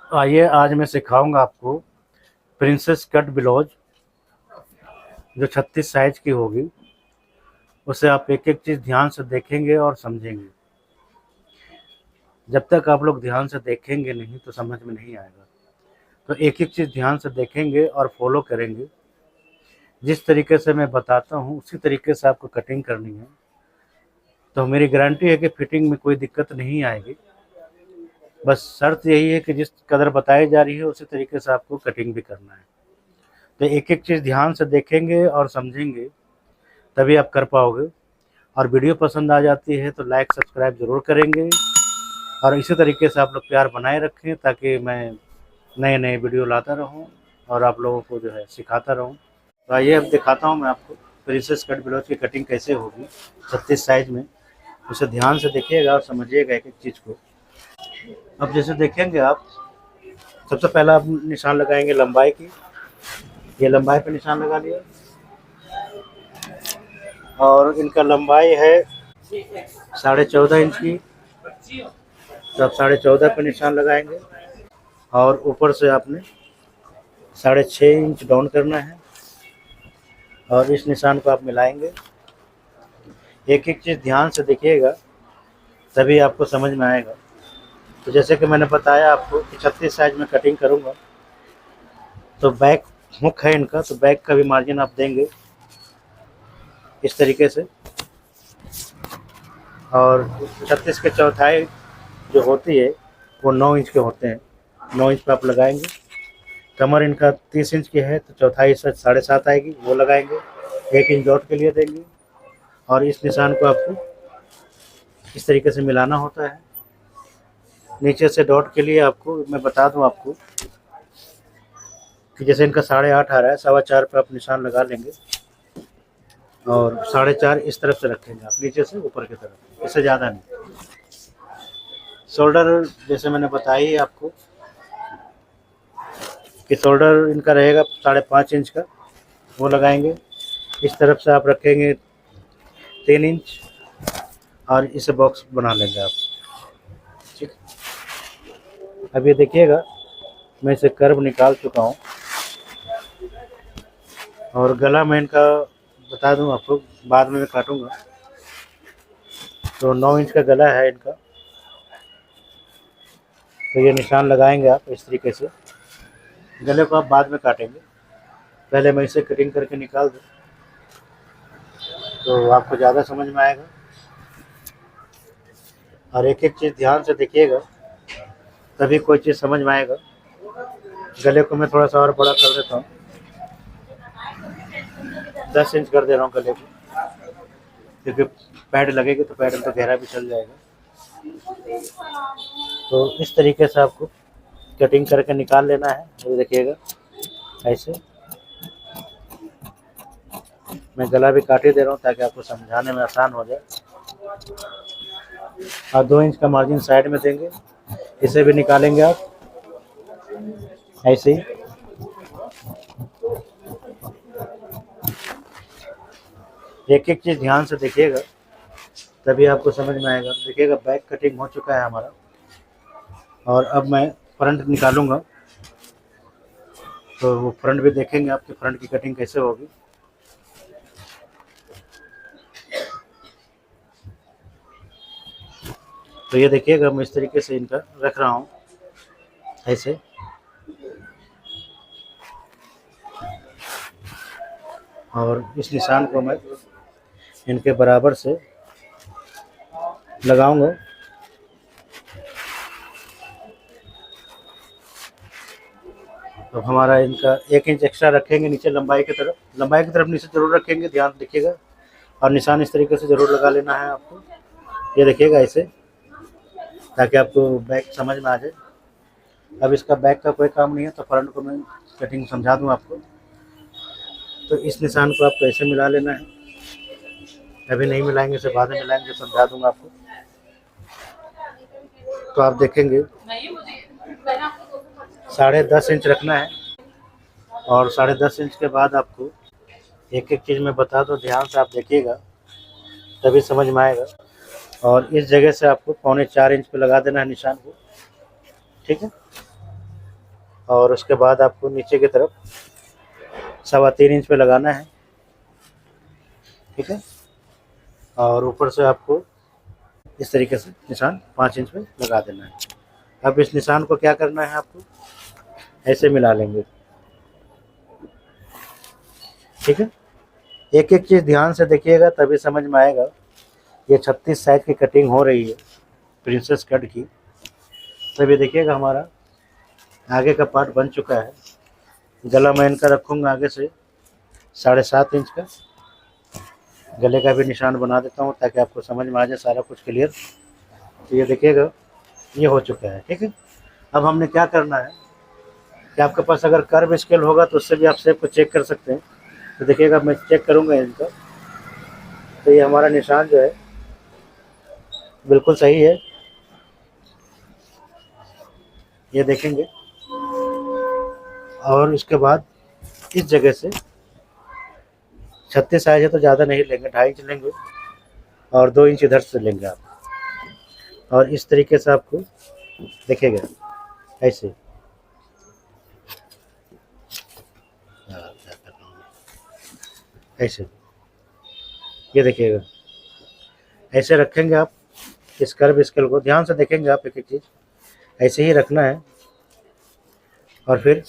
आइए आज मैं सिखाऊंगा आपको प्रिंसेस कट ब्लाउज जो 36 साइज की होगी। उसे आप एक एक चीज़ ध्यान से देखेंगे और समझेंगे। जब तक आप लोग ध्यान से देखेंगे नहीं तो समझ में नहीं आएगा। तो एक एक चीज़ ध्यान से देखेंगे और फॉलो करेंगे। जिस तरीके से मैं बताता हूँ उसी तरीके से आपको कटिंग करनी है। तो मेरी गारंटी है कि फिटिंग में कोई दिक्कत नहीं आएगी। बस शर्त यही है कि जिस कदर बताई जा रही है उसी तरीके से आपको कटिंग भी करना है। तो एक एक चीज़ ध्यान से देखेंगे और समझेंगे, तभी आप कर पाओगे। और वीडियो पसंद आ जाती है तो लाइक सब्सक्राइब ज़रूर करेंगे। और इसी तरीके से आप लोग प्यार बनाए रखें ताकि मैं नए नए वीडियो लाता रहूं और आप लोगों को जो है सिखाता रहूं। तो आइए अब दिखाता हूं मैं आपको प्रिंसेस कट ब्लाउज की कटिंग कैसे होगी 36 साइज में। उसे ध्यान से देखिएगा और समझिएगा एक एक चीज़ को। अब जैसे देखेंगे आप, सबसे पहला आप निशान लगाएंगे लंबाई की। ये लंबाई पे निशान लगा लिया और इनका लंबाई है 14.5 इंच की। तो आप 14.5 पे निशान लगाएंगे और ऊपर से आपने 6.5 इंच डाउन करना है और इस निशान को आप मिलाएंगे। एक एक चीज़ ध्यान से देखिएगा तभी आपको समझ में आएगा। तो जैसे कि मैंने बताया आपको कि 36 साइज में कटिंग करूँगा, तो बैक हुक है इनका, तो बैक का भी मार्जिन आप देंगे इस तरीके से। और 36 के चौथाई जो होती है वो 9 इंच के होते हैं। 9 इंच पे आप लगाएंगे। कमर इनका 30 इंच की है तो चौथाई से 7.5 आएगी, वो लगाएंगे। 1 इंच डॉट के लिए देंगे और इस निशान को आपको इस तरीके से मिलाना होता है। नीचे से डॉट के लिए आपको मैं बता दूं आपको कि जैसे इनका 8.5 आ रहा है, 4.25 पे आप निशान लगा लेंगे और 4.5 इस तरफ से रखेंगे आप, नीचे से ऊपर की तरफ, इससे ज़्यादा नहीं। शोल्डर जैसे मैंने बताई है आपको कि शोल्डर इनका रहेगा 5.5 इंच का, वो लगाएंगे। इस तरफ से आप रखेंगे 3 इंच और इसे बॉक्स बना लेंगे आप। ठीक, अब ये देखिएगा मैं इसे कर्व निकाल चुका हूँ। और गला मैं इनका बता दूं आपको, बाद में मैं काटूंगा। तो 9 इंच का गला है इनका। तो ये निशान लगाएंगे आप इस तरीके से। गले को आप बाद में काटेंगे, पहले मैं इसे कटिंग करके निकाल दूँ तो आपको ज़्यादा समझ में आएगा। और एक एक चीज़ ध्यान से देखिएगा तभी कोई चीज़ समझ में आएगा। गले को मैं थोड़ा सा और बड़ा कर देता हूँ, 10 इंच कर दे रहा हूँ गले को, क्योंकि पैड लगेगी तो पैड में तो गहरा भी चल जाएगा। तो इस तरीके से आपको कटिंग करके निकाल लेना है। ये देखिएगा ऐसे। मैं गला भी काट ही दे रहा हूँ ताकि आपको समझाने में आसान हो जाए। और 2 इंच का मार्जिन साइड में देंगे, इसे भी निकालेंगे आप ऐसे ही। एक एक चीज़ ध्यान से देखिएगा तभी आपको समझ में आएगा। देखिएगा बैक कटिंग हो चुका है हमारा और अब मैं फ्रंट निकालूंगा। तो वो फ्रंट भी देखेंगे आपकी फ्रंट की कटिंग कैसे होगी। तो ये देखिएगा मैं इस तरीके से इनका रख रहा हूँ ऐसे। और इस निशान को मैं इनके बराबर से लगाऊंगा। तो हमारा इनका 1 इंच एक्स्ट्रा रखेंगे नीचे लंबाई की तरफ नीचे ज़रूर रखेंगे, ध्यान देखिएगा। और निशान इस तरीके से ज़रूर लगा लेना है आपको। ये देखिएगा ऐसे, ताकि आपको बैक समझ में आ जाए। अब इसका बैक का कोई काम नहीं है तो फ्रंट को मैं कटिंग समझा दूँ आपको। तो इस निशान को आपको ऐसे मिला लेना है। अभी नहीं मिलाएंगे, इसे बाद में मिलाएंगे, समझा दूंगा आपको। तो आप देखेंगे 10.5 इंच रखना है और 10.5 इंच के बाद आपको एक एक चीज़ मैं बता दूँ, ध्यान से आप देखिएगा तभी समझ में आएगा। और इस जगह से आपको 3.25 इंच पे लगा देना है निशान को। ठीक है, और उसके बाद आपको नीचे की तरफ 3.25 इंच पे लगाना है, ठीक है। और ऊपर से आपको इस तरीके से निशान 5 इंच पे लगा देना है। अब इस निशान को क्या करना है, आपको ऐसे मिला लेंगे, ठीक है। एक एक चीज़ ध्यान से देखिएगा तभी समझ में आएगा। ये 36 साइज की कटिंग हो रही है प्रिंसेस कट की। तभी देखिएगा हमारा आगे का पार्ट बन चुका है। गला मैं इनका रखूँगा आगे से 7.5 इंच का। गले का भी निशान बना देता हूँ ताकि आपको समझ में आ जाए सारा कुछ क्लियर। तो ये देखिएगा ये हो चुका है, ठीक है। अब हमने क्या करना है कि आपके पास अगर कर्व स्केल होगा तो उससे भी आप शेप को चेक कर सकते हैं। तो देखिएगा मैं चेक करूँगा इनका, तो ये हमारा निशान जो है बिल्कुल सही है, ये देखेंगे। और इसके बाद इस जगह से 36 साइज है तो ज़्यादा नहीं लेंगे, 2.5 इंच लेंगे और 2 इंच इधर से लेंगे आप। और इस तरीके से आपको देखिएगा ऐसे, ऐसे ये देखिएगा ऐसे रखेंगे आप। इस कर्व स्केल को ध्यान से देखेंगे आप, एक एक चीज़ ऐसे ही रखना है। और फिर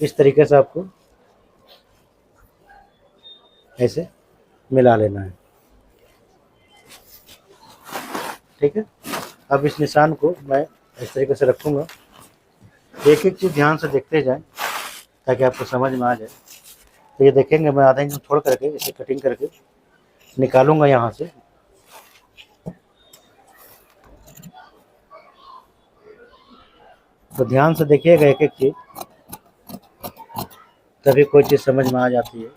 इस तरीके से आपको ऐसे मिला लेना है, ठीक है। अब इस निशान को मैं इस तरीके से रखूँगा। एक एक चीज़ ध्यान से देखते जाएं ताकि आपको समझ में आ जाए। तो ये देखेंगे मैं आधा इंच छोड़ करके इसे कटिंग करके निकालूंगा यहाँ से। तो ध्यान से देखिएगा एक एक चीज़, तभी कोई चीज़ समझ में आ जाती है।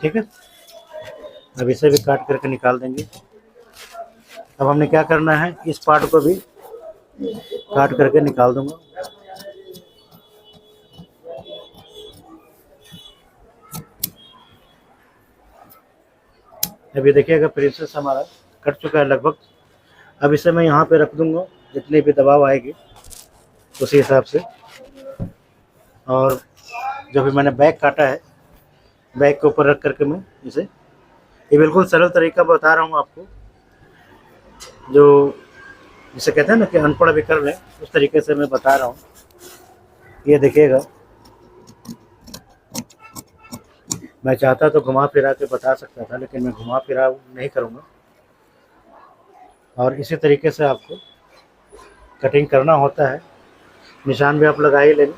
ठीक है, अब इसे भी काट करके निकाल देंगे। अब हमने क्या करना है, इस पार्ट को भी काट करके निकाल दूंगा। अभी देखिएगा प्रिंसेस हमारा कट चुका है लगभग। अब इसे मैं यहाँ पे रख दूंगा, जितनी भी दबाव आएगी उसी हिसाब से। और जो भी मैंने बैक काटा है, बैक के ऊपर रख करके मैं इसे, ये बिल्कुल सरल तरीका बता रहा हूँ आपको, जो जिसे कहते हैं ना कि अनपढ़ भी कर लें, उस तरीके से मैं बता रहा हूँ। ये देखिएगा, मैं चाहता तो घुमा फिरा के बता सकता था, लेकिन मैं घुमा फिरा नहीं करूँगा। और इसी तरीके से आपको कटिंग करना होता है। निशान भी आप लगा ही लेंगे।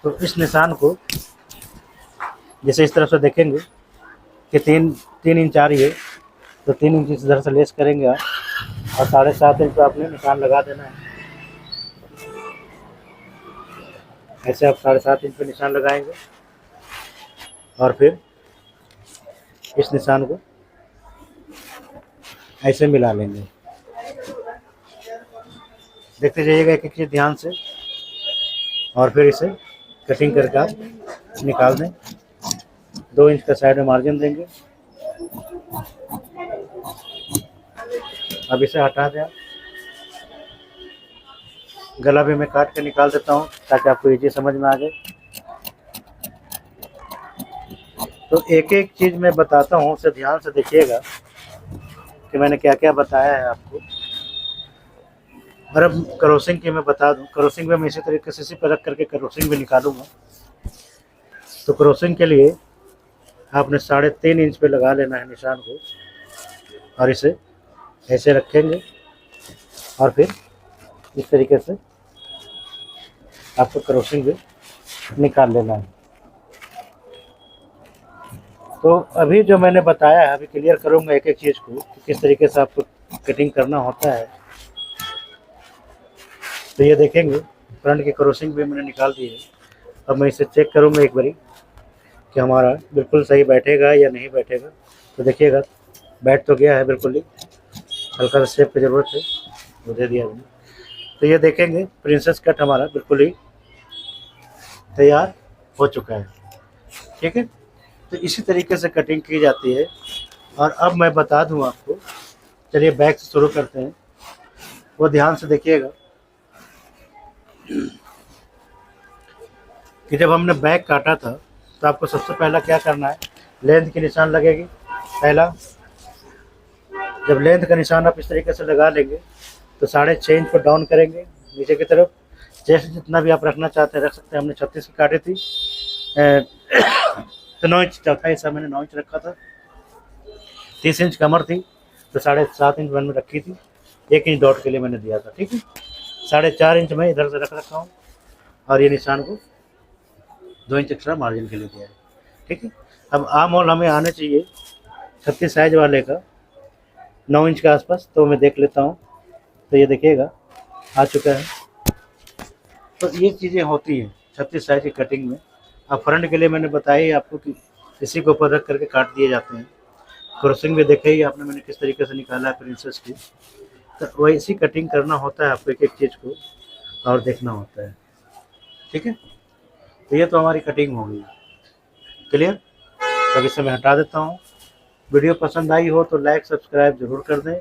तो इस निशान को जैसे इस तरफ से देखेंगे कि तीन इंच आ रही है, तो 3 इंच इधर से लेस करेंगे आप, और 7.5 इंच पे आपने निशान लगा देना है। ऐसे आप 7.5 इंच पे निशान लगाएंगे और फिर इस निशान को ऐसे मिला लेंगे। देखते जाइएगा एक एक चीज़ ध्यान से, और फिर इसे कटिंग करके आप निकाल दें। 2 इंच का साइड में मार्जिन देंगे। अब इसे हटा दें। गला भी मैं काट के निकाल देता हूँ ताकि आपको इजी समझ में आ जाए। तो एक एक चीज़ मैं बताता हूँ, उसे ध्यान से देखिएगा कि मैंने क्या क्या बताया है आपको। और अब क्रॉसिंग की मैं बता दूँ, क्रॉसिंग में मैं इसी तरीके से इसी पर रख करके क्रॉसिंग भी निकालूंगा। तो क्रॉसिंग के लिए आपने 3.5 इंच पे लगा लेना है निशान को, और इसे ऐसे रखेंगे और फिर इस तरीके से आपको क्रॉसिंग भी निकाल लेना है। तो अभी जो मैंने बताया है, अभी क्लियर करूँगा एक एक चीज़ को कि किस तरीके से आपको कटिंग करना होता है। तो ये देखेंगे फ्रंट की क्रॉसिंग भी मैंने निकाल दी है। अब मैं इसे चेक करूँगा एक बारी कि हमारा बिल्कुल सही बैठेगा या नहीं बैठेगा। तो देखिएगा बैठ तो गया है बिल्कुल ही, हल्का सा शेप की ज़रूरत है, वो दे दिया मैंने। तो ये देखेंगे प्रिंसेस कट हमारा बिल्कुल ही तैयार हो चुका है। ठीक है, तो इसी तरीके से कटिंग की जाती है। और अब मैं बता दूं आपको चलिए बैक से शुरू करते हैं। वो ध्यान से देखिएगा कि जब हमने बैक काटा था तो आपको सबसे पहला क्या करना है, लेंथ की निशान लगेगी। पहला, जब लेंथ का निशान आप इस तरीके से लगा लेंगे तो 6.5 इंच को डाउन करेंगे नीचे की तरफ। चेस्ट जितना भी आप रखना चाहते हैं रख सकते हैं। हमने 36 की काटी थी तो 9 इंच चौथा हिस्सा मैंने 9 इंच रखा था। 30 इंच कमर थी तो 7.5 इंच मैंने रखी थी। 1 इंच डॉट के लिए मैंने दिया था, ठीक है। 4.5 इंच मैं इधर से रख रखा हूँ और ये निशान को 2 इंच एक्स्ट्रा मार्जिन के लिए दिया है, ठीक है। अब आर्म होल हमें आने चाहिए 36 साइज वाले का 9 इंच के आसपास, तो मैं देख लेता हूँ। तो ये देखिएगा आ चुका है। तो ये चीज़ें होती हैं 36 साइज की कटिंग में। अब फ्रंट के लिए मैंने बताया ही आपको कि इसी को ऊपर रख करके काट दिए जाते हैं। क्रॉसिंग भी देखा ही आपने मैंने किस तरीके से निकाला है प्रिंसेस की। तो वैसी कटिंग करना होता है आपको, एक एक चीज़ को और देखना होता है, ठीक है। तो ये तो हमारी कटिंग हो गई, क्लियर। तब इसे मैं हटा देता हूँ। वीडियो पसंद आई हो तो लाइक सब्सक्राइब ज़रूर कर दें।